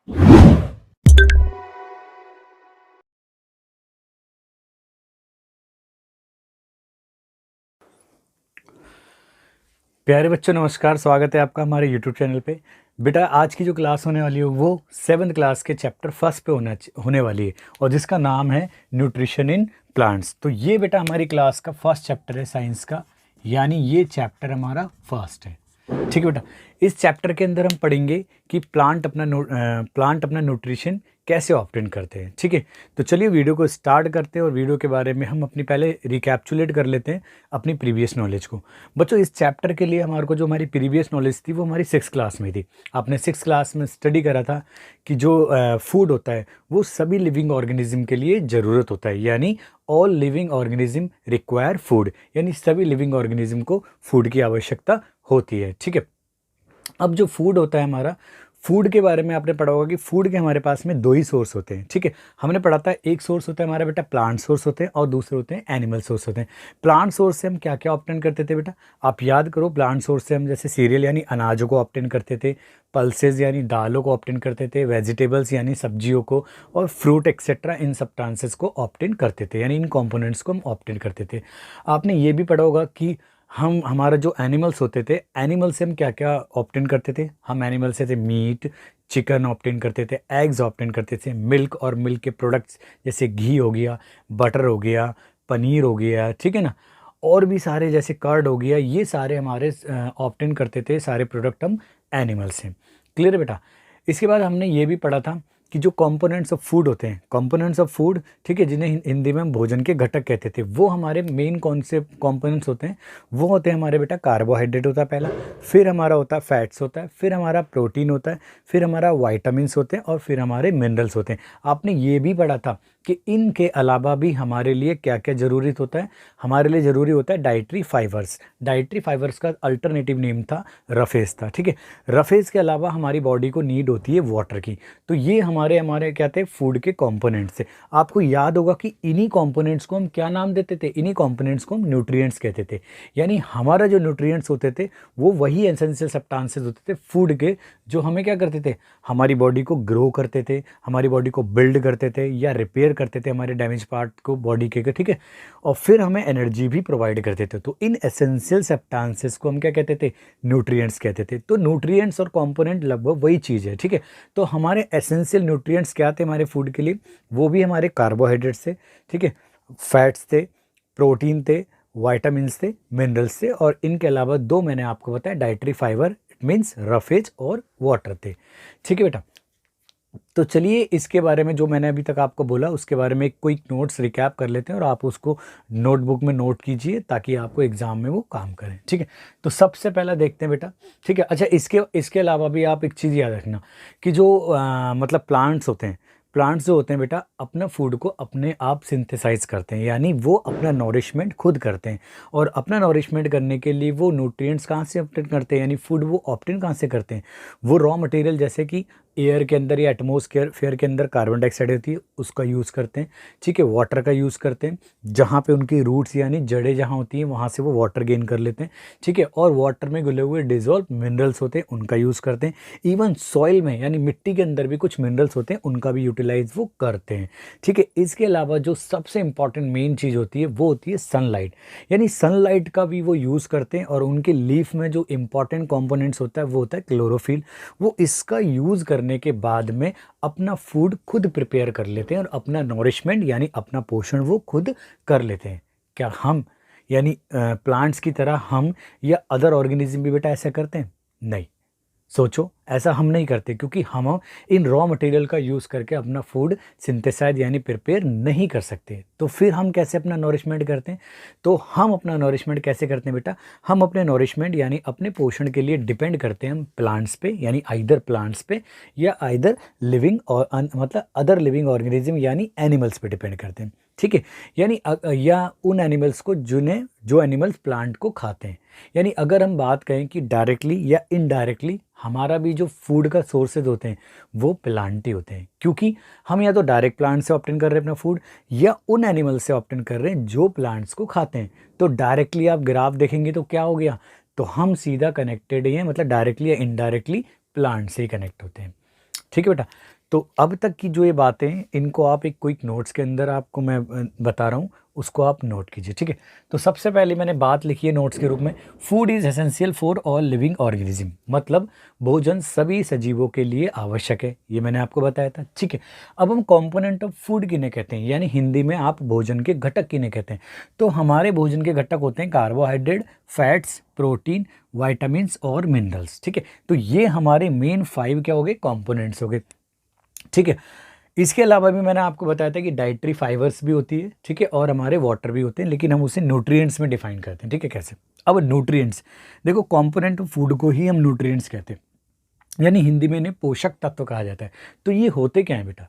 प्यारे बच्चों नमस्कार, स्वागत है आपका हमारे यूट्यूब चैनल पे। बेटा आज की जो क्लास होने वाली है वो 7th क्लास के चैप्टर फर्स्ट पे होने वाली है और जिसका नाम है न्यूट्रिशन इन प्लांट्स। तो ये बेटा हमारी क्लास का फर्स्ट चैप्टर है साइंस का, यानी ये चैप्टर हमारा फर्स्ट है। ठीक है बेटा, इस चैप्टर के अंदर हम पढ़ेंगे कि प्लांट अपना न्यूट्रिशन कैसे ऑब्टेन करते हैं। ठीक है, तो चलिए वीडियो को स्टार्ट करते हैं और वीडियो के बारे में हम अपनी पहले रिकैप्चुलेट कर लेते हैं अपनी प्रीवियस नॉलेज को। बच्चों इस चैप्टर के लिए हमारे को जो हमारी प्रीवियस नॉलेज थी वो हमारी 6th क्लास में थी। आपने 6th क्लास में स्टडी करा था कि जो फूड होता है वो सभी लिविंग ऑर्गेनिज्म के लिए ज़रूरत होता है, यानी all living organism require food, यानी सभी लिविंग ऑर्गेनिज्म को फूड की आवश्यकता होती है। ठीक है, अब जो फूड होता है हमारा, फूड के बारे में आपने पढ़ा होगा कि फूड के हमारे पास में दो ही सोर्स होते हैं। ठीक है, हमने पढ़ा था एक सोर्स होता है हमारा बेटा प्लांट सोर्स होते हैं और दूसरे होते हैं एनिमल सोर्स होते हैं। प्लांट सोर्स से हम क्या क्या ऑब्टेन करते थे बेटा, आप याद करो। प्लांट सोर्स से हम जैसे सीरियल यानी अनाजों को ऑब्टेन करते थे, पल्सेस यानी दालों को ऑब्टेन करते थे, वेजिटेबल्स यानी सब्जियों को, और फ्रूट एक्सेट्रा इन सब्सटेंसेस को ऑब्टेन करते थे, यानी इन कंपोनेंट्स को हम ऑब्टेन करते थे। आपने ये भी पढ़ा होगा कि हमारा जो एनिमल्स होते थे, एनिमल से हम क्या क्या ऑब्टेन करते थे। हम एनिमल से थे मीट, चिकन ऑब्टेन करते थे, एग्स ऑब्टेन करते थे, मिल्क और मिल्क के प्रोडक्ट्स जैसे घी हो गया, बटर हो गया, पनीर हो गया, ठीक है ना, और भी सारे जैसे कर्ड हो गया, ये सारे हमारे ऑब्टेन करते थे सारे प्रोडक्ट हम एनिमल से। क्लियर है बेटा। इसके बाद हमने ये भी पढ़ा था कि जो कंपोनेंट्स ऑफ फूड होते हैं, कंपोनेंट्स ऑफ फूड, ठीक है, जिन्हें हिंदी में हम भोजन के घटक कहते थे, वो हमारे मेन कौन से कंपोनेंट्स होते हैं, वो होते हैं हमारे बेटा कार्बोहाइड्रेट होता है पहला, फिर हमारा होता है फैट्स होता है, फिर हमारा प्रोटीन होता है, फिर हमारा वाइटामिन्स होते हैं और फिर हमारे मिनरल्स होते हैं। आपने ये भी पढ़ा था कि इनके अलावा भी हमारे लिए क्या क्या ज़रूरी होता है, हमारे लिए ज़रूरी होता है डाइटरी फाइबर्स। डाइटरी फाइबर्स का अल्टरनेटिव नेम था रफेज था। ठीक है, रफेज के अलावा हमारी बॉडी को नीड होती है वाटर की। तो ये हमारे हमारे क्या थे, फूड के कंपोनेंट्स थे। आपको याद होगा कि इन्हीं कंपोनेंट्स को हम क्या नाम देते थे, इन्हीं कंपोनेंट्स को हम न्यूट्रिएंट्स कहते थे। यानी हमारा जो न्यूट्रिएंट्स होते थे वो वही एसेंशियल सब्सटेंसेस होते थे फूड के, जो हमें क्या करते थे, हमारी बॉडी को ग्रो करते थे, हमारी बॉडी को बिल्ड करते थे या रिपेयर करते थे हमारे डैमेज पार्ट को बॉडी के, ठीक है, और फिर हमें एनर्जी भी प्रोवाइड करते थे। तो इन एसेंशियल सब्सटेंसेस को हम क्या कहते थे, न्यूट्रिएंट्स कहते थे। तो न्यूट्रिएंट्स और कंपोनेंट लगभग वही चीज़ है। ठीक है, तो हमारे एसेंशियल न्यूट्रिएंट्स क्या थे हमारे फूड के लिए, वो भी हमारे कार्बोहाइड्रेट्स थे, ठीक है, फैट्स थे, प्रोटीन थे, वाइटामिन्स थे, मिनरल्स थे, और इनके अलावा दो मैंने आपको बताया dietary fibre, it means roughage और वाटर थे। ठीक है बेटा, तो चलिए इसके बारे में जो मैंने अभी तक आपको बोला उसके बारे में कोई नोट्स रिकैप कर लेते हैं और आप उसको नोटबुक में नोट कीजिए ताकि आपको एग्जाम में वो काम करें। ठीक है, तो सबसे पहला देखते हैं बेटा। ठीक है, अच्छा इसके इसके अलावा भी आप एक चीज़ याद रखना कि जो मतलब प्लांट्स होते हैं, प्लांट्स जो होते हैं बेटा अपना फूड को अपने आप सिंथेसाइज करते हैं, यानी वो अपना नॉरिशमेंट खुद करते हैं। और अपना नॉरिशमेंट करने के लिए वो न्यूट्रिएंट्स कहाँ से ऑब्टेन करते हैं, यानी फूड वो ऑब्टेन कहाँ से करते हैं, वो रॉ मटेरियल जैसे कि एयर के अंदर या एटमॉस्फेयर के अंदर कार्बन डाइऑक्साइड होती है उसका यूज़ करते हैं। ठीक है, वाटर का यूज़ करते हैं, जहाँ पे उनकी रूट्स यानी जड़ें जहाँ होती हैं वहाँ से वो वाटर गेन कर लेते हैं। ठीक है, और वाटर में घुले हुए डिजॉल्व मिनरल्स होते हैं उनका यूज़ करते हैं। इवन सॉइल में यानी मिट्टी के अंदर भी कुछ मिनरल्स होते हैं उनका भी यूटिलाइज वो करते हैं। ठीक है, इसके अलावा जो सबसे इंपॉर्टेंट मेन चीज़ होती है वो होती है सनलाइट, यानी सनलाइट का भी वो यूज़ करते हैं। और उनके लीफ में जो इंपॉर्टेंट कॉम्पोनेंट्स होता है वो होता है क्लोरोफिल। वो इसका यूज़ करने के बाद में अपना फूड खुद प्रिपेयर कर लेते हैं और अपना नॉरिशमेंट यानी अपना पोषण वो खुद कर लेते हैं। क्या हम यानी प्लांट्स की तरह हम या अदर ऑर्गेनिज्म भी बेटा ऐसा करते हैं? नहीं, सोचो, ऐसा हम नहीं करते क्योंकि हम इन रॉ मटेरियल का यूज़ करके अपना फूड सिंथेसाइज यानी प्रिपेयर नहीं कर सकते। तो फिर हम कैसे अपना नॉरिशमेंट करते हैं? तो हम अपना नॉरिशमेंट कैसे करते हैं बेटा, हम अपने नॉरिशमेंट यानी अपने पोषण के लिए डिपेंड करते हैं हम प्लांट्स पे, यानी आइदर प्लांट्स पे या आइदर लिविंग और मतलब अदर लिविंग ऑर्गेनिज्म यानी एनिमल्स पे डिपेंड करते हैं। ठीक है, यानी या उन एनिमल्स को जो एनिमल्स प्लांट को खाते हैं। यानी अगर हम बात करें कि डायरेक्टली या इनडायरेक्टली हमारा भी जो फूड का सोर्सेज होते हैं वो प्लांट ही होते हैं, क्योंकि हम या तो डायरेक्ट प्लांट से ऑब्टेन कर रहे हैं अपना फूड या उन एनिमल से ऑब्टेन कर रहे हैं जो प्लांट्स को खाते हैं। तो डायरेक्टली आप ग्राफ देखेंगे तो क्या हो गया, तो हम सीधा कनेक्टेड ही हैं, मतलब डायरेक्टली या इनडायरेक्टली प्लांट से ही कनेक्ट होते हैं। ठीक है बेटा, तो अब तक की जो ये बातें हैं इनको आप एक क्विक नोट्स के अंदर आपको मैं बता रहा हूँ, उसको आप नोट कीजिए, ठीक है। तो सबसे पहले मैंने बात लिखी है नोट्स के रूप में, food is essential for all living organism, मतलब भोजन सभी सजीवों के लिए आवश्यक है, ये मैंने आपको बताया था, ठीक है। अब हम कंपोनेंट ऑफ फूड किन्हें कहते हैं, यानी हिंदी में आप भोजन के घटक किन्हें कहते हैं। तो हमारे भोजन के घटक होते हैं कार्बोहाइड्रेट, फैट्स, प्रोटीन, वाइटामिन्स और मिनरल्स, ठीक है। तो ये हमारे मेन 5 क्या हो गए, कॉम्पोनेंट्स हो गए, ठीक है। इसके अलावा भी मैंने आपको बताया था कि डाइटरी फाइबर्स भी होती है, ठीक है, और हमारे वाटर भी होते हैं, लेकिन हम उसे न्यूट्रिएंट्स में डिफाइन करते हैं, ठीक है। कैसे, अब न्यूट्रिएंट्स देखो, कंपोनेंट ऑफ फूड को ही हम न्यूट्रिएंट्स कहते हैं, यानी हिंदी में इन्हें पोषक तत्व कहा जाता है। तो ये होते क्या है बेटा,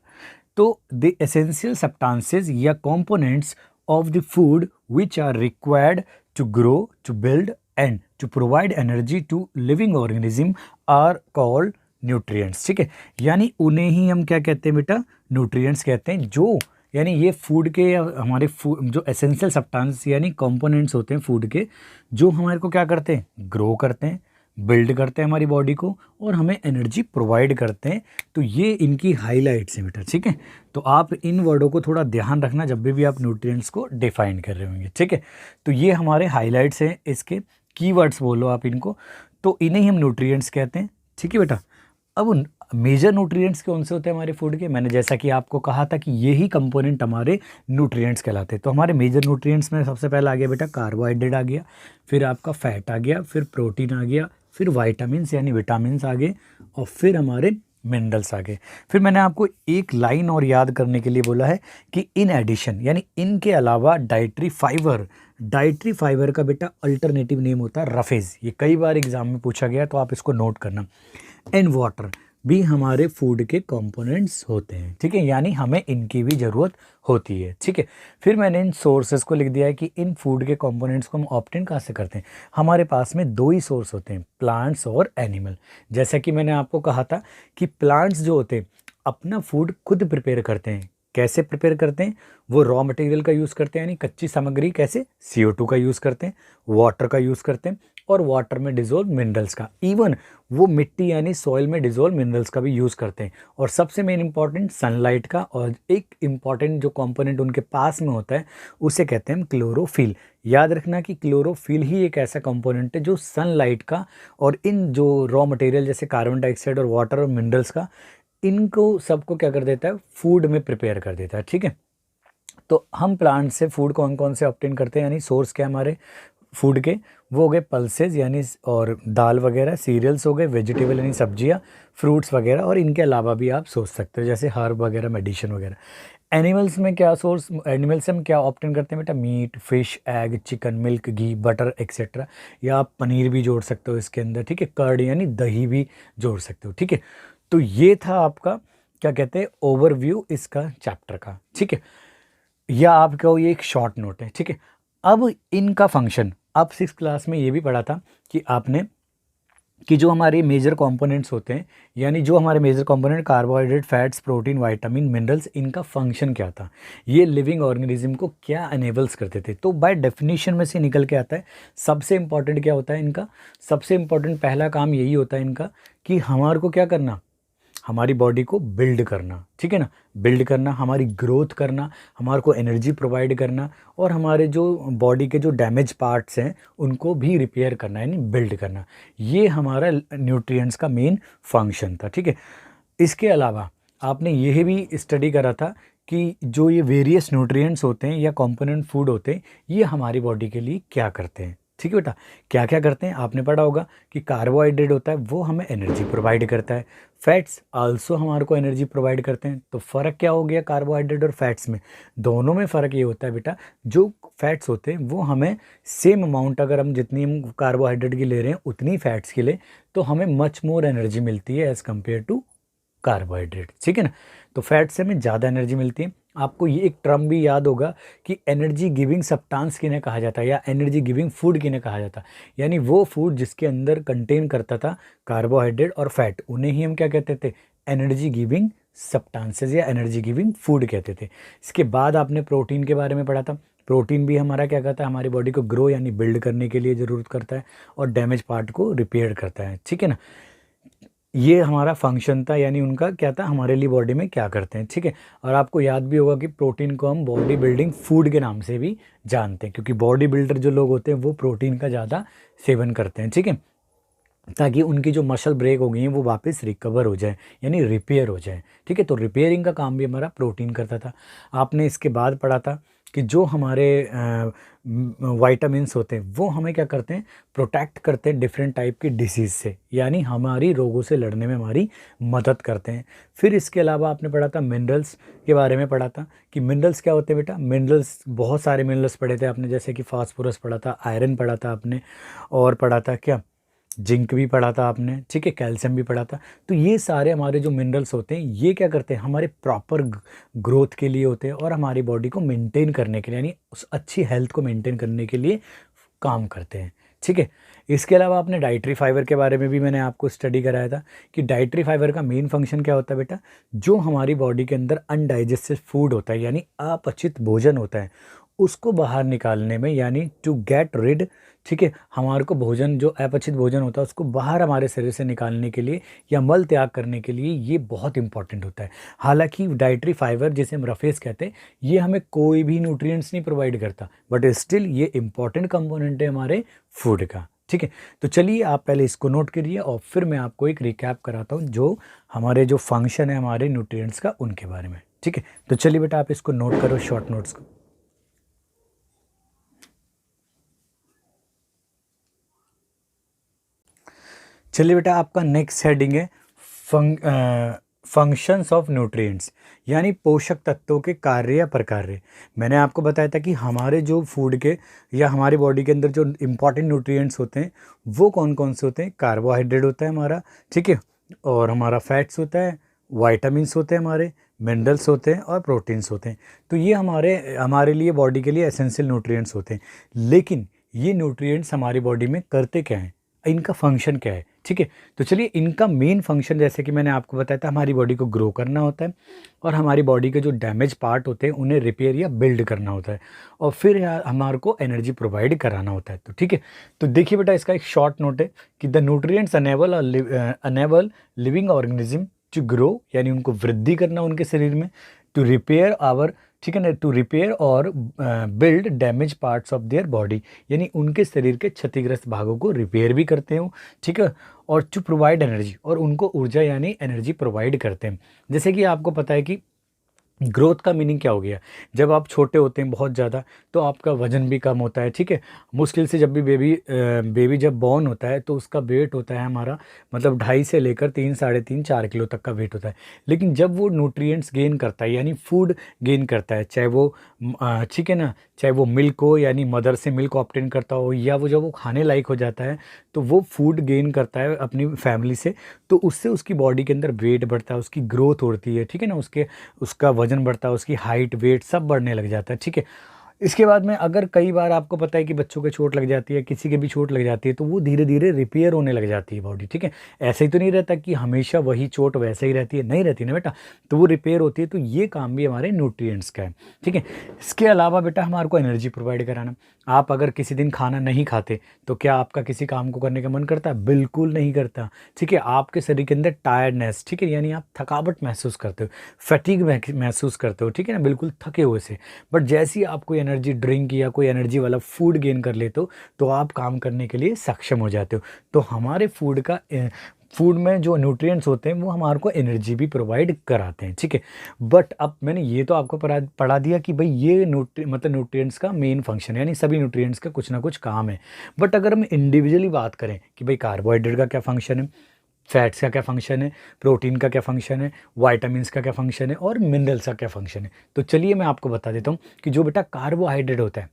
तो द एसेंशियल सब्सटेंसेस या components of the food which are required to grow, to build and to provide energy to living organism are called nutrients, ठीक है। यानी उन्हें ही हम क्या कहते हैं बेटा, न्यूट्रिएंट्स कहते हैं, जो यानी ये फूड के हमारे फूड जो एसेंशियल सब्सटेंस यानी कंपोनेंट्स होते हैं फूड के, जो हमारे को क्या करते हैं, ग्रो करते हैं, बिल्ड करते हैं हमारी बॉडी को, और हमें एनर्जी प्रोवाइड करते हैं। तो ये इनकी हाईलाइट्स हैं बेटा, ठीक है। तो आप इन वर्डों को थोड़ा ध्यान रखना जब भी आप न्यूट्रिएंट्स को डिफाइन कर रहे होंगे, ठीक है। तो ये हमारे हाईलाइट्स हैं, इसके कीवर्ड्स बोलो आप इनको, तो इन्हें हम न्यूट्रिएंट्स कहते हैं, ठीक है बेटा। अब मेजर न्यूट्रिएंट्स कौन से होते हैं हमारे फूड के, मैंने जैसा कि आपको कहा था कि यही कंपोनेंट हमारे न्यूट्रिएंट्स कहलाते हैं। तो हमारे मेजर न्यूट्रिएंट्स में सबसे पहला आ गया बेटा कार्बोहाइड्रेट आ गया, फिर आपका फैट आ गया, फिर प्रोटीन आ गया, फिर वाइटामिन्स यानी विटामिन्स आ गए, और फिर हमारे मिनरल्स आ गए। फिर मैंने आपको एक लाइन और याद करने के लिए बोला है कि इन एडिशन यानी इनके अलावा डाइटरी फाइबर का बेटा अल्टरनेटिव नेम होता है रफेज, ये कई बार एग्जाम में पूछा गया, तो आप इसको नोट करना। एंड वाटर भी हमारे फूड के कंपोनेंट्स होते हैं, ठीक है, यानी हमें इनकी भी ज़रूरत होती है, ठीक है। फिर मैंने इन सोर्सेज को लिख दिया है कि इन फूड के कंपोनेंट्स को हम ऑब्टेन कहाँ से करते हैं। हमारे पास में 2 ही सोर्स होते हैं, प्लांट्स और एनिमल। जैसा कि मैंने आपको कहा था कि प्लांट्स जो होते हैं अपना फूड खुद प्रिपेयर करते हैं। कैसे प्रिपेयर करते हैं, वो रॉ मटेरियल का यूज़ करते हैं, यानी कच्ची सामग्री, कैसे, CO2 का यूज़ करते हैं, वाटर का यूज़ करते हैं, और वाटर में डिजोल्व मिनरल्स का, इवन वो मिट्टी यानी सॉइल में डिजोल्व मिनरल्स का भी यूज़ करते हैं, और सबसे मेन इंपॉर्टेंट सनलाइट का, और एक इंपॉर्टेंट जो कंपोनेंट उनके पास में होता है उसे कहते हैं क्लोरोफिल। याद रखना कि क्लोरोफिल ही एक ऐसा कंपोनेंट है जो सनलाइट का और इन जो रॉ मटेरियल जैसे कार्बन डाइऑक्साइड और वाटर और मिनरल्स का, इनको सबको क्या कर देता है, फूड में प्रिपेयर कर देता है, ठीक है। तो हम प्लांट से फूड कौन कौन से ऑब्टेन करते हैं, यानी सोर्स क्या हमारे फूड के, वो हो गए पल्सेज यानी और दाल वगैरह, सीरियल्स हो गए, वेजिटेबल यानी सब्जियां, फ्रूट्स वगैरह, और इनके अलावा भी आप सोच सकते हो जैसे हर्ब वगैरह, मेडिसिन वगैरह। एनिमल्स में क्या सोर्स, एनिमल्स से हम क्या ऑप्टेन करते हैं बेटा, meat, fish, egg, chicken, milk, ghee, butter etcetera, या आप पनीर भी जोड़ सकते हो इसके अंदर, ठीक है, कर्ड यानी दही भी जोड़ सकते हो, ठीक है। तो ये था आपका क्या कहते हैं ओवरव्यू इसका चैप्टर का, ठीक है, या आप कहो ये एक शॉर्ट नोट है, ठीक है। अब इनका फंक्शन, अब 6th क्लास में ये भी पढ़ा था कि आपने कि जो हमारे मेजर कंपोनेंट्स होते हैं, यानी जो हमारे major component carbohydrate, fats, protein, vitamin, minerals, इनका फंक्शन क्या था, ये लिविंग ऑर्गेनिज्म को क्या अनेबल्स करते थे। तो बाय डेफिनेशन में से निकल के आता है सबसे इंपॉर्टेंट क्या होता है इनका, सबसे इंपॉर्टेंट पहला काम यही होता है इनका कि हमारे को क्या करना, हमारी बॉडी को बिल्ड करना, ठीक है ना, बिल्ड करना, हमारी ग्रोथ करना, हमारे को एनर्जी प्रोवाइड करना, और हमारे जो बॉडी के जो डैमेज पार्ट्स हैं उनको भी रिपेयर करना, यानी बिल्ड करना। ये हमारा न्यूट्रिएंट्स का मेन फंक्शन था, ठीक है। इसके अलावा आपने यह भी स्टडी करा था कि जो ये वेरियस न्यूट्रिएंट्स होते हैं या कंपोनेंट फूड होते हैं, ये हमारी बॉडी के लिए क्या करते हैं, ठीक है बेटा। क्या क्या करते हैं आपने पढ़ा होगा कि कार्बोहाइड्रेट होता है वो हमें एनर्जी प्रोवाइड करता है, फैट्स आल्सो हमारे को एनर्जी प्रोवाइड करते हैं। तो फ़र्क क्या हो गया कार्बोहाइड्रेट और फैट्स में, दोनों में फ़र्क ये होता है बेटा, जो फैट्स होते हैं वो हमें सेम अमाउंट, अगर हम जितनी हम कार्बोहाइड्रेट की ले रहे हैं उतनी फैट्स की ले, तो हमें मच मोर एनर्जी मिलती है एज़ कम्पेयर टू कार्बोहाइड्रेट, ठीक है ना। तो फैट से हमें ज़्यादा एनर्जी मिलती है। आपको ये एक टर्म भी याद होगा कि एनर्जी गिविंग सब्सटेंस किन्हें कहा जाता है, या एनर्जी गिविंग फूड किन्हें कहा जाता है, यानी वो फूड जिसके अंदर कंटेन करता था कार्बोहाइड्रेट और फैट, उन्हें ही हम क्या कहते थे, एनर्जी गिविंग सब्सटेंसेस या एनर्जी गिविंग फूड कहते थे। इसके बाद आपने प्रोटीन के बारे में पढ़ा था। प्रोटीन भी हमारा क्या करता है, हमारी बॉडी को ग्रो यानी बिल्ड करने के लिए ज़रूरत करता है, और डैमेज पार्ट को रिपेयर करता है, ठीक है ना। ये हमारा फंक्शन था, यानी उनका क्या था, हमारे लिए बॉडी में क्या करते हैं, ठीक है। और आपको याद भी होगा कि प्रोटीन को हम बॉडी बिल्डिंग फूड के नाम से भी जानते हैं, क्योंकि बॉडी बिल्डर जो लोग होते हैं वो प्रोटीन का ज़्यादा सेवन करते हैं, ठीक है, ताकि उनकी जो मसल ब्रेक हो गई हैं वो वापस रिकवर हो जाए, यानी रिपेयर हो जाए, ठीक है। तो रिपेयरिंग का काम भी हमारा प्रोटीन करता था। आपने इसके बाद पढ़ा था कि जो हमारे वाइटामिन्स होते हैं वो हमें क्या करते हैं, प्रोटेक्ट करते हैं डिफरेंट टाइप की डिसीज़ से, यानी हमारी रोगों से लड़ने में हमारी मदद करते हैं। फिर इसके अलावा आपने पढ़ा था मिनरल्स के बारे में, पढ़ा था कि मिनरल्स क्या होते हैं बेटा। मिनरल्स, बहुत सारे मिनरल्स पढ़े थे आपने, जैसे कि फास्फोरस पढ़ा था, आयरन पढ़ा था आपने, और पढ़ा था क्या, जिंक भी पढ़ा था आपने, ठीक है, कैल्शियम भी पढ़ा था। तो ये सारे हमारे जो मिनरल्स होते हैं ये क्या करते हैं, हमारे प्रॉपर ग्रोथ के लिए होते हैं और हमारी बॉडी को मेंटेन करने के लिए, यानी उस अच्छी हेल्थ को मेंटेन करने के लिए काम करते हैं, ठीक है। इसके अलावा आपने डाइटरी फाइबर के बारे में भी मैंने आपको स्टडी कराया था कि डाइटरी फाइबर का मेन फंक्शन क्या होता है बेटा। जो हमारी बॉडी के अंदर अनडाइजेस्टेड फूड होता है, यानी अपचित भोजन होता है, उसको बाहर निकालने में, यानी टू गेट रिड, ठीक है, हमारे को भोजन, जो अपचित भोजन होता है उसको बाहर हमारे शरीर से निकालने के लिए या मल त्याग करने के लिए ये बहुत इंपॉर्टेंट होता है। हालांकि डाइटरी फाइबर, जिसे हम रफेज कहते हैं, ये हमें कोई भी न्यूट्रिएंट्स नहीं प्रोवाइड करता, बट स्टिल ये इंपॉर्टेंट कंपोनेंट है हमारे फूड का, ठीक है। तो चलिए आप पहले इसको नोट करिए और फिर मैं आपको एक रिकैप कराता हूँ जो हमारे जो फंक्शन है हमारे न्यूट्रिएंट्स का, उनके बारे में, ठीक है। तो चलिए बेटा आप इसको नोट करो, शॉर्ट नोट्स को। चलिए बेटा, आपका नेक्स्ट हेडिंग है फंक्शंस ऑफ न्यूट्रिएंट्स, यानी पोषक तत्वों के कार्य या प्रकार्य। मैंने आपको बताया था कि हमारे जो फूड के या हमारी बॉडी के अंदर जो इंपॉर्टेंट न्यूट्रिएंट्स होते हैं वो कौन कौन से होते हैं। कार्बोहाइड्रेट होता है हमारा, ठीक है, और हमारा फैट्स होता है, वाइटामिन्स होते हैं हमारे, मिनरल्स होते हैं और प्रोटीन्स होते हैं। तो ये हमारे हमारे लिए, बॉडी के लिए एसेंशियल न्यूट्रिएंट्स होते हैं। लेकिन ये न्यूट्रिएंट्स हमारी बॉडी में करते क्या हैं, इनका फंक्शन क्या है, ठीक है। तो चलिए, इनका मेन फंक्शन, जैसे कि मैंने आपको बताया था, हमारी बॉडी को ग्रो करना होता है और हमारी बॉडी के जो डैमेज पार्ट होते हैं उन्हें रिपेयर या बिल्ड करना होता है, और फिर हमारे को एनर्जी प्रोवाइड कराना होता है। तो ठीक है, तो देखिए बेटा, इसका एक शॉर्ट नोट है कि the nutrients enable living organism to grow, यानी उनको वृद्धि करना उनके शरीर में, टू रिपेयर आवर, ठीक है ना, टू रिपेयर और build damage parts of their body, यानी उनके शरीर के क्षतिग्रस्त भागों को रिपेयर भी करते हो, ठीक है, और टू प्रोवाइड एनर्जी, और उनको ऊर्जा यानी एनर्जी प्रोवाइड करते हैं। जैसे कि आपको पता है कि ग्रोथ का मीनिंग क्या हो गया, जब आप छोटे होते हैं बहुत ज़्यादा तो आपका वजन भी कम होता है, ठीक है। मुश्किल से जब भी बेबी जब बॉर्न होता है तो उसका वेट होता है हमारा, मतलब 2.5 से लेकर 3, 3.5, 4 किलो तक का वेट होता है। लेकिन जब वो न्यूट्रिएंट्स गेन करता है, यानी फूड गेन करता है, चाहे वो ठीक है ना, चाहे वो मिल्क हो, यानी मदर से मिल्क ऑब्टेन करता हो, या वो जब वो खाने लायक हो जाता है तो वो फूड गेन करता है अपनी फैमिली से, तो उससे उसकी बॉडी के अंदर वेट बढ़ता है, उसकी ग्रोथ होती है, ठीक है ना, उसका वजन बढ़ता है, उसकी हाइट वेट सब बढ़ने लग जाता है, ठीक है। इसके बाद में अगर कई बार आपको पता है कि बच्चों के चोट लग जाती है, किसी के भी चोट लग जाती है, तो वो धीरे धीरे रिपेयर होने लग जाती है बॉडी, ठीक है। ऐसे ही तो नहीं रहता कि हमेशा वही चोट वैसे ही रहती है, नहीं रहती ना बेटा, तो वो रिपेयर होती है। तो ये काम भी हमारे न्यूट्रिएंट्स का है, ठीक है। इसके अलावा बेटा हमारे को एनर्जी प्रोवाइड कराना। आप अगर किसी दिन खाना नहीं खाते तो क्या आपका किसी काम को करने का मन करता है? बिल्कुल नहीं करता, ठीक है। आपके शरीर के अंदर टायर्डनेस, ठीक है, यानी आप थकावट महसूस करते हो, फटीग महसूस करते हो, ठीक है ना, बिल्कुल थके हुए से। बट जैसे ही आप कोई एनर्जी ड्रिंक या कोई एनर्जी वाला फूड गेन कर लेते हो तो आप काम करने के लिए सक्षम हो जाते हो। तो हमारे फूड में जो न्यूट्रिएंट्स होते हैं वो हमारे को एनर्जी भी प्रोवाइड कराते हैं, ठीक है। बट अब मैंने ये तो आपको पढ़ा दिया कि भाई ये न्यूट्रिएंट्स का मेन फंक्शन है, यानी सभी न्यूट्रिएंट्स का कुछ ना कुछ काम है। बट अगर हम इंडिविजुअली बात करें कि भाई कार्बोहाइड्रेट का क्या फंक्शन है, फैट्स का क्या फंक्शन है, प्रोटीन का क्या फंक्शन है, वाइटामिन्स का क्या फंक्शन है, और मिनरल्स का क्या फंक्शन है, तो चलिए मैं आपको बता देता हूँ कि जो बेटा कार्बोहाइड्रेट होता है,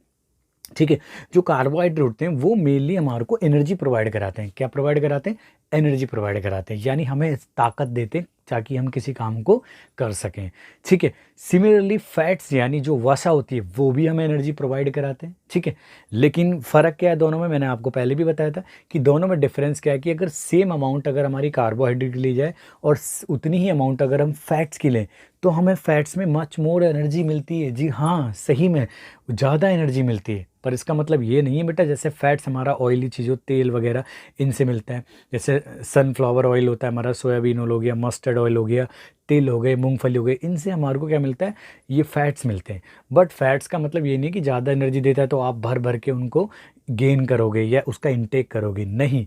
ठीक है, जो कार्बोहाइड्रेट होते हैं वो मेनली हमारे को एनर्जी प्रोवाइड कराते हैं। क्या प्रोवाइड कराते हैं? एनर्जी प्रोवाइड कराते हैं, यानी हमें ताकत देते हैं ताकि हम किसी काम को कर सकें, ठीक है। सिमिलरली फैट्स, यानी जो वसा होती है, वो भी हमें एनर्जी प्रोवाइड कराते हैं, ठीक है। लेकिन फ़र्क क्या है दोनों में, मैंने आपको पहले भी बताया था कि दोनों में डिफरेंस क्या है कि अगर सेम अमाउंट अगर हमारी कार्बोहाइड्रेट की ली जाए और उतनी ही अमाउंट अगर हम फैट्स की लें तो हमें फैट्स में मच मोर एनर्जी मिलती है। जी हाँ, सही में ज़्यादा एनर्जी मिलती है। पर इसका मतलब ये नहीं है बेटा जैसे फैट्स हमारा ऑयली चीज़ हो, तेल वगैरह इनसे मिलता है, जैसे सनफ्लावर ऑयल होता है हमारा, सोयाबीन ऑयल हो गया, मस्टर्ड ऑयल हो गया, तिल हो गए, मूंगफली हो गए, इनसे हमारे को क्या मिलता है, ये फैट्स मिलते हैं। बट फैट्स का मतलब ये नहीं कि ज़्यादा एनर्जी देता है तो आप भर भर के उनको गेन करोगे या उसका इंटेक करोगे, नहीं,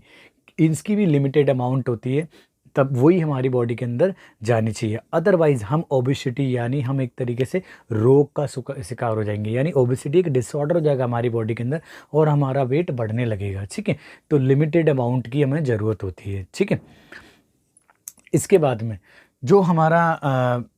इसकी भी लिमिटेड अमाउंट होती है, तब वही हमारी बॉडी के अंदर जानी चाहिए। अदरवाइज हम ओबेसिटी यानी हम एक तरीके से रोग का शिकार हो जाएंगे, यानी ओबेसिटी एक डिसऑर्डर हो जाएगा हमारी बॉडी के अंदर और हमारा वेट बढ़ने लगेगा। ठीक है, तो लिमिटेड अमाउंट की हमें ज़रूरत होती है। ठीक है, इसके बाद में जो हमारा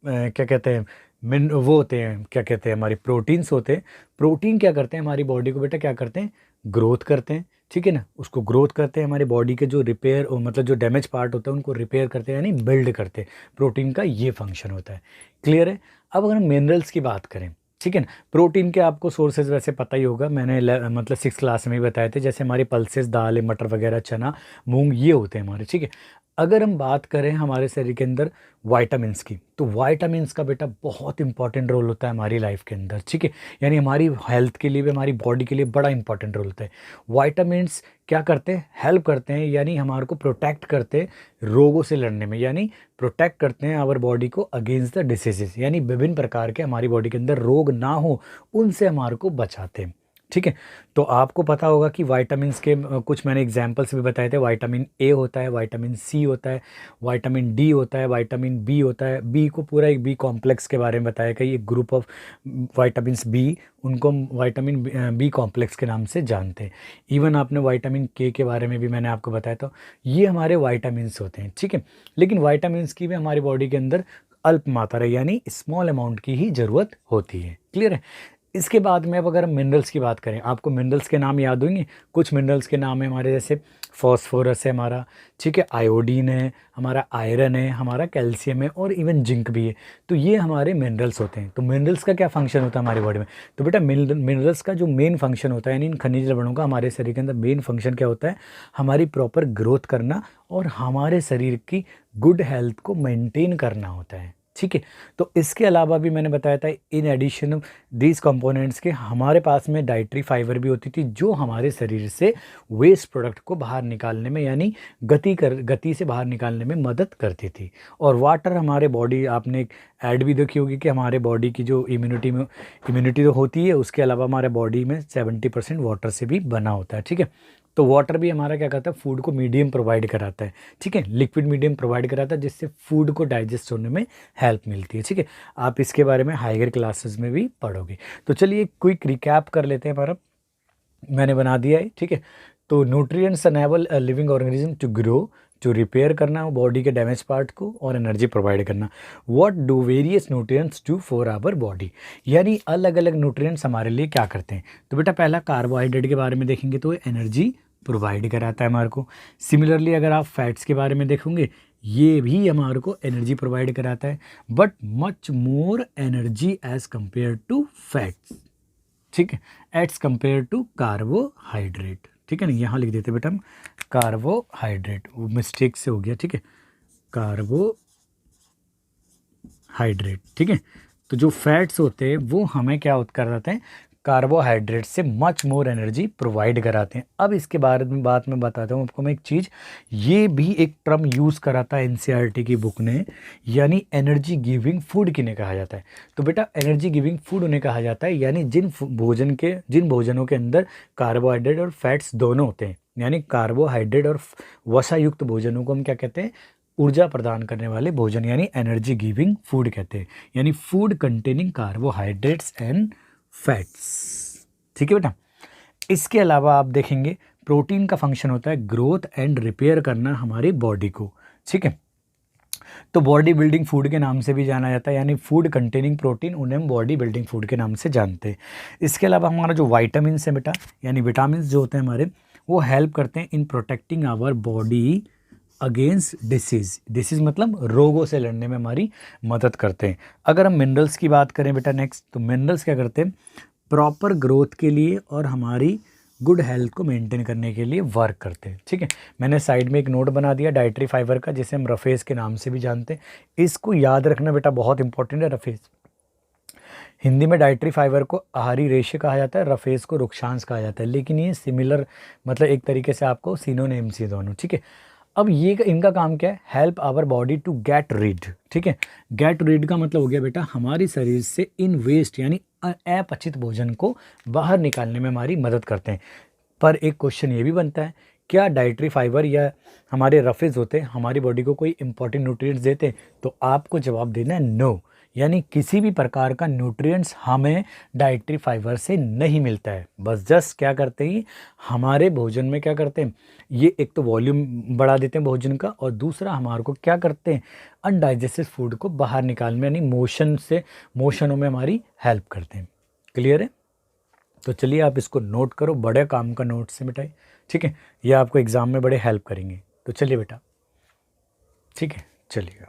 क्या कहते हैं, मिन वो होते हैं, क्या कहते हैं, हमारी प्रोटीन्स होते हैं। प्रोटीन क्या करते हैं, हमारी बॉडी को बेटा क्या करते हैं, ग्रोथ करते हैं। ठीक है ना, उसको ग्रोथ करते हैं, हमारी बॉडी के जो रिपेयर मतलब जो डैमेज पार्ट होता है उनको रिपेयर करते हैं, यानी बिल्ड करते हैं। प्रोटीन का ये फंक्शन होता है। क्लियर है। अब अगर हम मिनरल्स की बात करें, ठीक है ना, प्रोटीन के आपको सोर्सेज वैसे पता ही होगा, मैंने मतलब 6th क्लास में ही बताए थे, जैसे हमारी पल्सेस, दाल, मटर वगैरह, चना, मूंग, ये होते हैं हमारे। ठीक है, अगर हम बात करें हमारे शरीर के अंदर वाइटामिन्स की, तो वाइटामिन्स का बेटा बहुत इंपॉर्टेंट रोल होता है हमारी लाइफ के अंदर। ठीक है, यानी हमारी हेल्थ के लिए भी, हमारी बॉडी के लिए बड़ा इंपॉर्टेंट रोल होता है। वाइटामिन्स क्या करते हैं, हेल्प करते हैं, यानी हमारे को प्रोटेक्ट करते हैं रोगों से लड़ने में, यानी प्रोटेक्ट करते हैं आवर बॉडी को अगेंस्ट द डिसीजेस, यानी विभिन्न प्रकार के हमारी बॉडी के अंदर रोग ना हो उनसे हमारे को बचाते हैं। ठीक है, तो आपको पता होगा कि वाइटामिन्स के कुछ मैंने एग्जाम्पल्स भी बताए थे। विटामिन ए होता है, विटामिन सी होता है, विटामिन डी होता है, विटामिन बी होता है। बी को पूरा एक बी कॉम्प्लेक्स के बारे में बताया गया, एक ग्रुप ऑफ विटामिन्स बी, उनको हम विटामिन बी कॉम्प्लेक्स के नाम से जानते हैं। इवन आपने विटामिन के बारे में भी मैंने आपको बताया था। ये हमारे विटामिन्स होते हैं। ठीक है, लेकिन विटामिन्स की भी हमारी बॉडी के अंदर अल्प मात्रा यानी स्मॉल अमाउंट की ही ज़रूरत होती है। क्लियर है। इसके बाद में अब अगर हम मिनरल्स की बात करें, आपको मिनरल्स के नाम याद होंगे। कुछ मिनरल्स के नाम है हमारे, जैसे फॉस्फोरस है हमारा, ठीक है, आयोडीन है हमारा, आयरन है हमारा, कैल्शियम है और इवन जिंक भी है। तो ये हमारे मिनरल्स होते हैं। तो मिनरल्स का क्या फंक्शन होता है हमारी बॉडी में, तो बेटा मिनरल्स का जो मेन फंक्शन होता है, यानी इन खनिज लवणों का हमारे शरीर के अंदर मेन फंक्शन क्या होता है, हमारी प्रॉपर ग्रोथ करना और हमारे शरीर की गुड हेल्थ को मेंटेन करना होता है। ठीक है, तो इसके अलावा भी मैंने बताया था, इन एडिशन दीज कंपोनेंट्स के हमारे पास में डाइटरी फाइबर भी होती थी, जो हमारे शरीर से वेस्ट प्रोडक्ट को बाहर निकालने में, यानी गति से बाहर निकालने में मदद करती थी। और वाटर हमारे बॉडी, आपने एक ऐड भी देखी होगी कि हमारे बॉडी की जो इम्यूनिटी तो होती है, उसके अलावा हमारे बॉडी में 70% वाटर से भी बना होता है। ठीक है, तो वाटर भी हमारा क्या करता है, फूड को मीडियम प्रोवाइड कराता है। ठीक है, लिक्विड मीडियम प्रोवाइड कराता है, जिससे फूड को डाइजेस्ट होने में हेल्प मिलती है। ठीक है, आप इसके बारे में हायर क्लासेस में भी पढ़ोगे। तो चलिए क्विक रिकैप कर लेते हैं हमारा, मैंने बना दिया है। ठीक है, तो nutrients enable living organism to grow, जो रिपेयर करना बॉडी के डैमेज पार्ट को और एनर्जी प्रोवाइड करना। What do various nutrients do for our body, यानी अलग अलग न्यूट्रिएंट्स हमारे लिए क्या करते हैं। तो बेटा पहला कार्बोहाइड्रेट के बारे में देखेंगे तो एनर्जी प्रोवाइड कराता है हमारे को। सिमिलरली अगर आप फैट्स के बारे में देखोगे, ये भी हमारे को एनर्जी प्रोवाइड कराता है, but much more energy as compare to fats. ठीक है, एज कंपेयर टू कार्बोहाइड्रेट। ठीक है ना, यहाँ लिख देते बेटा हम कार्बोहाइड्रेट, वो मिस्टेक से हो गया। ठीक है, कार्बोहाइड्रेट। ठीक है, तो जो फैट्स होते हैं वो हमें क्या कराते हैं, कार्बोहाइड्रेट से मच मोर एनर्जी प्रोवाइड कराते हैं। अब इसके बारे में बात मैं बताता हूँ आपको मैं एक चीज़, ये भी एक टर्म यूज़ कराता है एनसीईआरटी की बुक ने, यानी एनर्जी गिविंग फूड किन्हें कहा जाता है। तो बेटा एनर्जी गिविंग फूड उन्हें कहा जाता है, यानी जिन भोजनों के अंदर कार्बोहाइड्रेट और फैट्स दोनों होते हैं, यानी कार्बोहाइड्रेट और वसा युक्त भोजनों को हम क्या कहते हैं, ऊर्जा प्रदान करने वाले भोजन, यानी एनर्जी गिविंग फूड कहते हैं, यानी food containing carbohydrates and fats. ठीक है बेटा, इसके अलावा आप देखेंगे प्रोटीन का फंक्शन होता है ग्रोथ एंड रिपेयर करना हमारी बॉडी को। ठीक है, तो बॉडी बिल्डिंग फूड के नाम से भी जाना जाता है, यानी फूड कंटेनिंग प्रोटीन, उन्हें हम बॉडी बिल्डिंग फूड के नाम से जानते हैं। इसके अलावा हमारा जो वाइटामिन है बेटा, यानी विटामिन जो होते हैं हमारे, वो हेल्प करते हैं in protecting our body against disease मतलब रोगों से लड़ने में हमारी मदद करते हैं। अगर हम मिनरल्स की बात करें बेटा नेक्स्ट, तो मिनरल्स क्या करते हैं, प्रॉपर ग्रोथ के लिए और हमारी गुड हेल्थ को मेंटेन करने के लिए वर्क करते हैं। ठीक है, मैंने साइड में एक नोट बना दिया डाइटरी फाइबर का, जिसे हम रफेज के नाम से भी जानते हैं। इसको याद रखना बेटा बहुत इंपॉर्टेंट है। रफेज हिंदी में डाइटरी फाइबर को आहारी रेशे कहा जाता है, रफेज को रुक्षांश कहा जाता है, लेकिन ये सिमिलर मतलब एक तरीके से आपको सिनोनिम्स ही दोनों, ठीक है। अब ये इनका काम क्या है, help our body to get rid, ठीक है। गेट रिड का मतलब हो गया बेटा हमारी शरीर से इन वेस्ट यानी अपचित भोजन को बाहर निकालने में हमारी मदद करते हैं। पर एक क्वेश्चन ये भी बनता है, क्या डाइटरी फाइबर या हमारे रफेज होते हैं हमारी बॉडी को कोई इंपॉर्टेंट न्यूट्रिएंट्स देते हैं? तो आपको जवाब देना है नो, यानी किसी भी प्रकार का न्यूट्रिएंट्स हमें डाइटरी फाइबर से नहीं मिलता है। बस जस्ट क्या करते हैं हमारे भोजन में, क्या करते हैं ये एक तो वॉल्यूम बढ़ा देते हैं भोजन का, और दूसरा हमारे को क्या करते हैं अनडाइजेस्टेड फूड को बाहर निकालने में यानी मोशनों में हमारी हेल्प करते हैं। क्लियर है? तो चलिए आप इसको नोट करो, बड़े काम का नोट से मिटाइए, ठीक है। ये आपको एग्जाम में बड़े हेल्प करेंगे। तो चलिए बेटा, ठीक है, चलिए।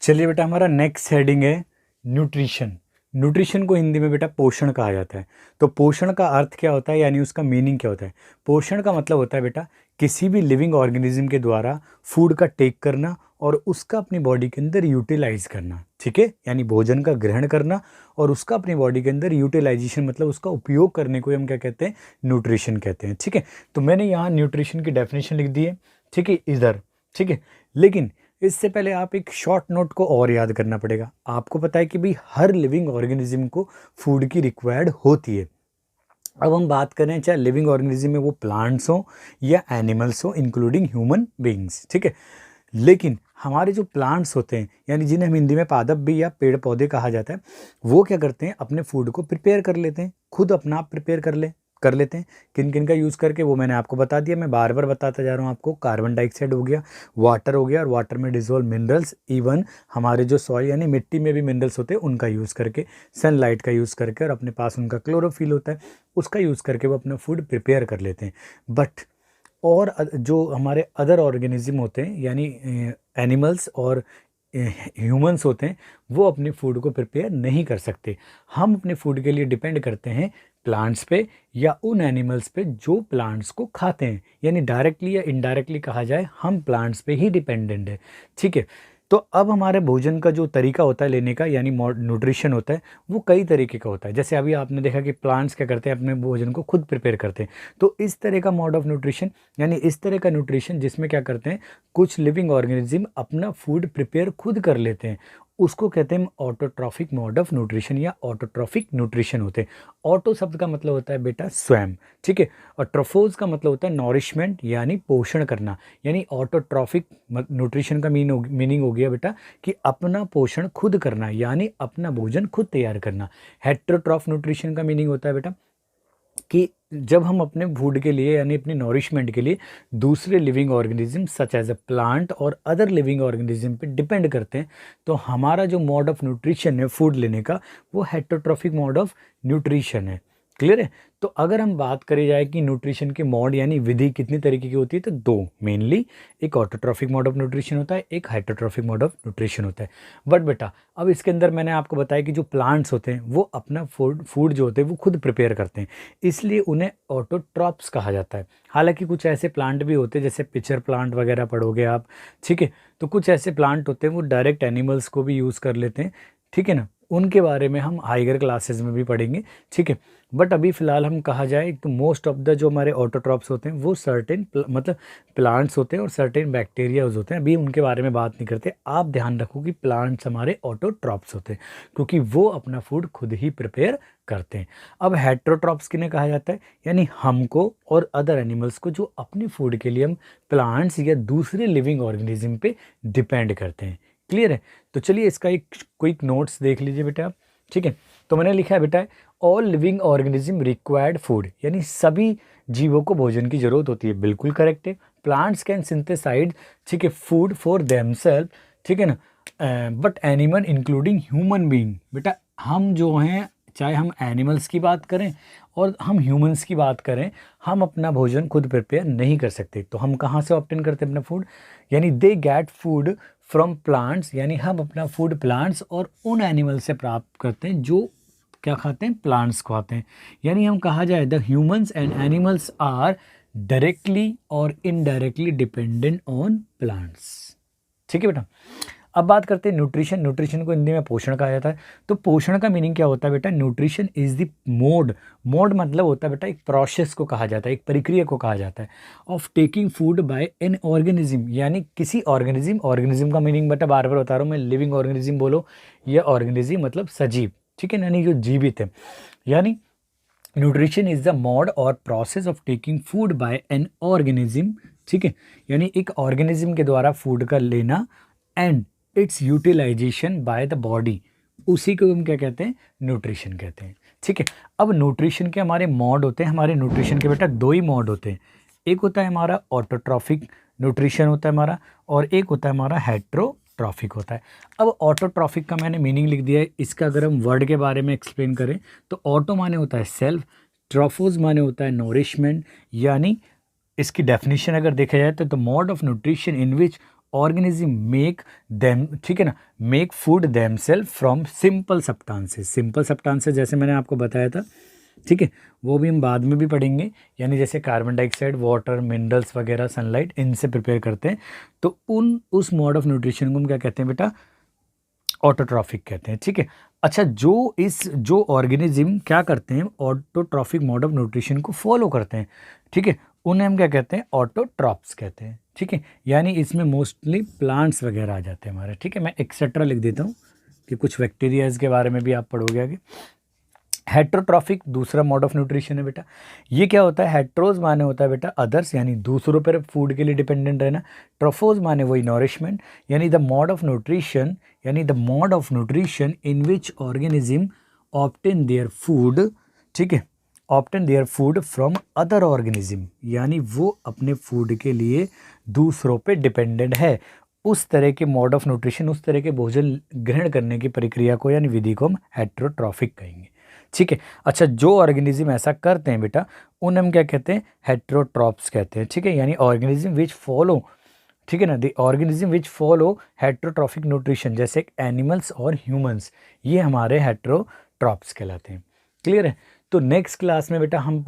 चलिए बेटा, हमारा नेक्स्ट हेडिंग है न्यूट्रिशन। न्यूट्रिशन को हिंदी में बेटा पोषण कहा जाता है। तो पोषण का अर्थ क्या होता है, यानी उसका मीनिंग क्या होता है? पोषण का मतलब होता है बेटा किसी भी लिविंग ऑर्गेनिज्म के द्वारा फूड का टेक करना और उसका अपनी बॉडी के अंदर यूटिलाइज करना, ठीक है। यानी भोजन का ग्रहण करना और उसका अपनी बॉडी के अंदर यूटिलाइजेशन मतलब उसका उपयोग करने को हम क्या कहते हैं, न्यूट्रिशन कहते हैं, ठीक है। तो मैंने यहाँ न्यूट्रिशन की डेफिनेशन लिख दी है, ठीक है, इधर, ठीक है। लेकिन इससे पहले आप एक शॉर्ट नोट को और याद करना पड़ेगा। आपको पता है कि भाई हर लिविंग ऑर्गेनिज्म को फूड की रिक्वायर्ड होती है। अब हम बात करें चाहे लिविंग ऑर्गेनिज्म में वो प्लांट्स हो या एनिमल्स हो इंक्लूडिंग ह्यूमन बीइंग्स, ठीक है। लेकिन हमारे जो प्लांट्स होते हैं यानी जिन्हें हम हिंदी में पादप भी या पेड़ पौधे कहा जाता है, वो क्या करते हैं अपने फूड को प्रिपेयर कर लेते हैं, खुद अपना आप प्रिपेयर कर लेते हैं। किन किन का यूज़ करके वो मैंने आपको बता दिया, मैं बार बार बताता जा रहा हूँ आपको। कार्बन डाइऑक्साइड हो गया, वाटर हो गया, और वाटर में डिजोल्व मिनरल्स, इवन हमारे जो सॉइल यानी मिट्टी में भी मिनरल्स होते हैं उनका यूज़ करके, सनलाइट का यूज़ करके, और अपने पास उनका क्लोरोफिल होता है उसका यूज़ करके वो अपना फूड प्रिपेयर कर लेते हैं। बट और जो हमारे अदर ऑर्गेनिज्म होते हैं यानी एनिमल्स और ह्यूमंस होते हैं वो अपने फूड को प्रिपेयर नहीं कर सकते। हम अपने फूड के लिए डिपेंड करते हैं प्लांट्स पे या उन एनिमल्स पे जो प्लांट्स को खाते हैं, यानी डायरेक्टली या इनडायरेक्टली कहा जाए हम प्लांट्स पे ही डिपेंडेंट है, ठीक है। तो अब हमारे भोजन का जो तरीका होता है लेने का यानी न्यूट्रिशन होता है वो कई तरीके का होता है। जैसे अभी आपने देखा कि प्लांट्स क्या करते हैं अपने भोजन को खुद प्रिपेयर करते हैं। तो इस तरह का मोड ऑफ न्यूट्रिशन यानी इस तरह का न्यूट्रिशन जिसमें क्या करते हैं कुछ लिविंग ऑर्गेनिज्म अपना फूड प्रिपेयर खुद कर लेते हैं, उसको कहते हैं ऑटोट्रॉफिक मोड ऑफ न्यूट्रिशन या ऑटोट्रॉफिक न्यूट्रिशन होते हैं। ऑटो शब्द का मतलब होता है बेटा स्वयं, ठीक है, और ट्रोफोज का मतलब होता है नॉरिशमेंट यानी पोषण करना। यानी ऑटोट्रॉफिक न्यूट्रिशन का मीनिंग हो गया बेटा कि अपना पोषण खुद करना यानी अपना भोजन खुद तैयार करना। हेट्रोट्रॉफ न्यूट्रिशन का मीनिंग होता है बेटा कि जब हम अपने फूड के लिए यानी अपनी नॉरिशमेंट के लिए दूसरे living organism such as a plant और अदर लिविंग ऑर्गेनिज्म पे डिपेंड करते हैं, तो हमारा जो मोड ऑफ न्यूट्रिशन है फूड लेने का वो हेट्रोट्रॉफिक मोड ऑफ न्यूट्रिशन है। क्लियर है? तो अगर हम बात करी जाए कि न्यूट्रिशन के मोड यानी विधि कितनी तरीके की होती है, तो दो मेनली, एक ऑटोट्रॉफिक मोड ऑफ न्यूट्रिशन होता है, एक हेट्रोट्रॉफिक मोड ऑफ न्यूट्रिशन होता है। बट बेटा अब इसके अंदर मैंने आपको बताया कि जो प्लांट्स होते हैं वो अपना फूड जो होते हैं वो खुद प्रिपेयर करते हैं, इसलिए उन्हें ऑटोट्रॉप्स कहा जाता है। हालांकि कुछ ऐसे प्लांट भी होते हैं जैसे पिचर प्लांट वगैरह पढ़ोगे आप, ठीक है। तो कुछ ऐसे प्लांट होते हैं वो डायरेक्ट एनिमल्स को भी यूज़ कर लेते हैं, ठीक है ना, उनके बारे में हम हाइगर क्लासेस में भी पढ़ेंगे, ठीक है। बट अभी फ़िलहाल हम कहा जाए तो मोस्ट ऑफ द जो हमारे ऑटोट्रॉप्स होते हैं वो सर्टेन मतलब प्लांट्स होते हैं और सर्टेन बैक्टीरियाज होते हैं, अभी उनके बारे में बात नहीं करते। आप ध्यान रखो कि प्लांट्स हमारे ऑटोट्रॉप्स होते हैं क्योंकि वो अपना फूड खुद ही प्रिपेयर करते हैं। अब हेट्रोट्रॉप्स किन्हें कहा जाता है, यानी हमको और अदर एनिमल्स को जो अपने फूड के लिए हम प्लांट्स या दूसरे लिविंग ऑर्गेनिज्म पे डिपेंड करते हैं। क्लियर है? तो चलिए इसका एक क्विक नोट्स देख लीजिए बेटा आप, ठीक है। तो मैंने लिखा है बेटा all living organism required food, यानी सभी जीवों को भोजन की जरूरत होती है, बिल्कुल करेक्ट है। प्लांट्स कैन सिंथेसाइज, ठीक है, फूड फॉर देमसेल्फ, ठीक है ना, but animal including human being, बेटा हम जो हैं चाहे हम एनिमल्स की बात करें और हम ह्यूमंस की बात करें, हम अपना भोजन खुद प्रिपेयर नहीं कर सकते। तो हम कहाँ से ऑब्टेन करते हैं अपना फूड, यानी they get food from plants, यानी हम अपना फूड प्लांट्स और उन एनिमल से प्राप्त करते हैं जो क्या खाते हैं, प्लांट्स को खाते हैं। यानी हम कहा जाए the humans and animals are directly और इनडायरेक्टली डिपेंडेंट ऑन प्लांट्स, ठीक है बेटा। अब बात करते हैं न्यूट्रिशन। न्यूट्रिशन को हिंदी में पोषण कहा जाता है। तो पोषण का मीनिंग क्या होता है बेटा? Nutrition is the mode, mode मतलब होता है बेटा एक प्रोसेस को कहा जाता है, एक प्रक्रिया को कहा जाता है, of taking food by an organism, यानी किसी ऑर्गेनिज्म। ऑर्गेनिज्म का मीनिंग बेटा बार बार बता रहा हूँ मैं, लिविंग ऑर्गेनिज्म बोलो या ऑर्गेनिज्म मतलब सजीव, ठीक है, यानी जो जीवित है। यानी न्यूट्रिशन इज द मोड और process of taking food by an organism, ठीक है, यानी एक ऑर्गेनिज्म के द्वारा फूड का लेना, and its utilization by the body, उसी को हम क्या कहते हैं? न्यूट्रिशन कहते हैं, ठीक है। अब न्यूट्रिशन के हमारे मोड होते हैं, हमारे न्यूट्रिशन के बेटा दो ही मोड होते हैं। एक होता है हमारा ऑटोट्रॉफिक न्यूट्रिशन होता है हमारा, और एक होता है हमारा हेट्रोट्रॉफिक होता है। अब ऑटोट्रॉफिक का मैंने मीनिंग लिख दिया है। इसका अगर हम वर्ड के बारे में एक्सप्लेन करें तो ऑटो माने होता है सेल्फ, ट्रॉफोज माने होता है नोरिशमेंट, यानी इसकी डेफिनेशन अगर देखा जाए तो the mode of nutrition in which organism make them, ठीक है ना, make food them self from simple substances. Simple substances जैसे मैंने आपको बताया था, ठीक है, वो भी हम बाद में भी पढ़ेंगे, यानी जैसे कार्बन डाइऑक्साइड, वाटर, मिनरल्स वगैरह, सनलाइट, इनसे प्रिपेयर करते हैं। तो उस मोड ऑफ न्यूट्रिशन को हम क्या कहते हैं बेटा? ऑटोट्रॉफिक कहते हैं, ठीक है। अच्छा, जो ऑर्गेनिज्म क्या करते हैं? ऑटोट्रॉफिक मोड ऑफ न्यूट्रिशन को फॉलो करते हैं, ठीक है, उन्हें हम क्या कहते हैं? ऑटोट्रॉप्स कहते हैं, ठीक है। यानी इसमें मोस्टली प्लांट्स वगैरह आ जाते हैं हमारे, ठीक है। मैं एक्सेट्रा लिख देता हूँ कि कुछ बैक्टीरियाज के बारे में भी आप पढ़ोगे आगे। हेट्रोट्रॉफिक दूसरा मोड ऑफ न्यूट्रिशन है बेटा। ये क्या होता है? हेट्रोज माने होता है बेटा अदर्स, यानी दूसरों पर फूड के लिए डिपेंडेंट रहना। ट्रोफोज माने वही नॉरिशमेंट, यानी द मोड ऑफ न्यूट्रिशन, यानी the mode of nutrition in which organism obtain their food, ठीक है, obtain their food from other organism, यानी वो अपने फूड के लिए दूसरों पे डिपेंडेंट है। उस तरह के मोड ऑफ न्यूट्रिशन, उस तरह के भोजन ग्रहण करने की प्रक्रिया को यानी विधि को हम हेट्रोट्रॉफिक कहेंगे, ठीक है। अच्छा, जो ऑर्गेनिज्म ऐसा करते हैं बेटा उन्हें हम क्या कहते हैं? हेट्रोट्रॉप्स कहते हैं, ठीक है, यानी ऑर्गेनिज्म विच फॉलो, ठीक है ना, the organism which follow heterotrophic nutrition, जैसे एनिमल्स और ह्यूमंस, ये हमारे हेट्रोट्रॉप्स कहलाते हैं। क्लियर है? तो नेक्स्ट क्लास में बेटा हम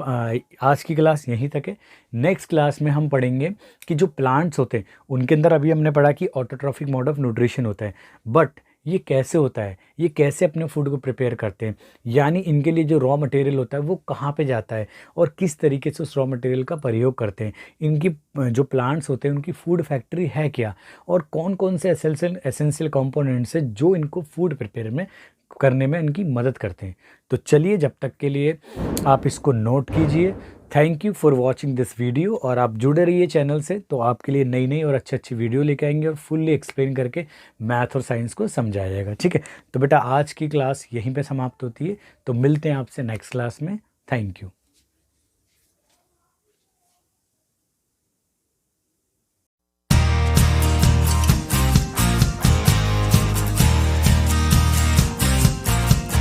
आज की क्लास यहीं तक है। नेक्स्ट क्लास में हम पढ़ेंगे कि जो प्लांट्स होते हैं उनके अंदर, अभी हमने पढ़ा कि ऑटोट्रॉफिक मोड ऑफ न्यूट्रिशन होता है, बट ये कैसे होता है, ये कैसे अपने फूड को प्रिपेयर करते हैं, यानी इनके लिए जो रॉ मटेरियल होता है वो कहाँ पे जाता है और किस तरीके से उस रॉ मटेरियल का प्रयोग करते हैं। इनकी जो प्लांट्स होते हैं उनकी फूड फैक्ट्री है क्या, और कौन कौन से एसेंशियल कंपोनेंट्स है जो इनको फूड प्रिपेयर में करने में इनकी मदद करते हैं। तो चलिए, जब तक के लिए आप इसको नोट कीजिए। Thank you for watching this video, और आप जुड़े रहिए चैनल से, तो आपके लिए नई नई और अच्छी अच्छी वीडियो लेके आएंगे और फुल्ली एक्सप्लेन करके मैथ और साइंस को समझाया जाएगा, ठीक है। तो बेटा आज की क्लास यहीं पे समाप्त होती है, तो मिलते हैं आपसे नेक्स्ट क्लास में। Thank you.